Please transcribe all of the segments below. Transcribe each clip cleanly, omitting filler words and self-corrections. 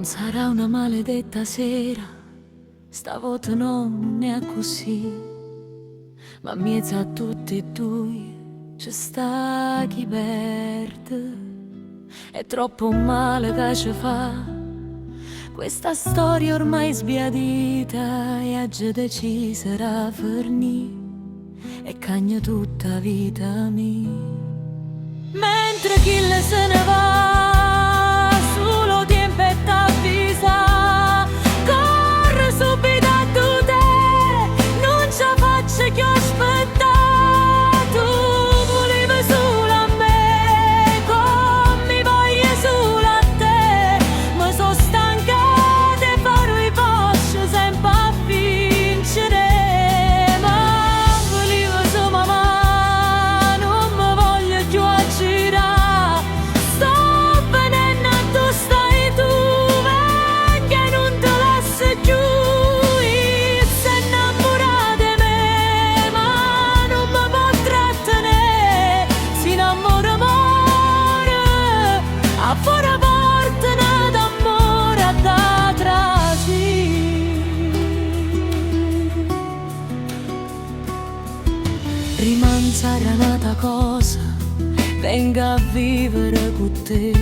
sarà una maledetta sera, stavolta non è così, ma in mezzo a tutti e due c'è sta chi perde. È troppo male che ci fa questa storia ormai sbiadita, e oggi decisera fornì e cagna tutta vita mia. Mentre chi le se ne va, solo tempo e t'avvisa, corre subito a tu te, non ce la faccio che ho aspettato. Volevi solo a me, come voglio solo a te, ma sono stanca di fare i passi sempre a vincere. Ma volevo solo mamma, non mi voglio più girare, sto venendo a tu stai tu, perché non te lascio più. Io sei innamorata di me, ma non mi può trattenere, si innamora amore, a fuori porta d'amore da trasci. Rimane sarà nata cosa, venga a vivere con te,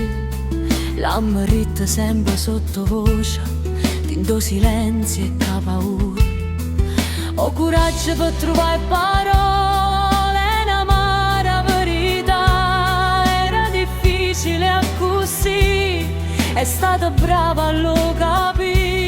la maritta sempre sottovoce, tinto silenzio e ca paura. Ho coraggio per trovare parole, un'amara verità, era difficile a così, è stata brava a lo capire.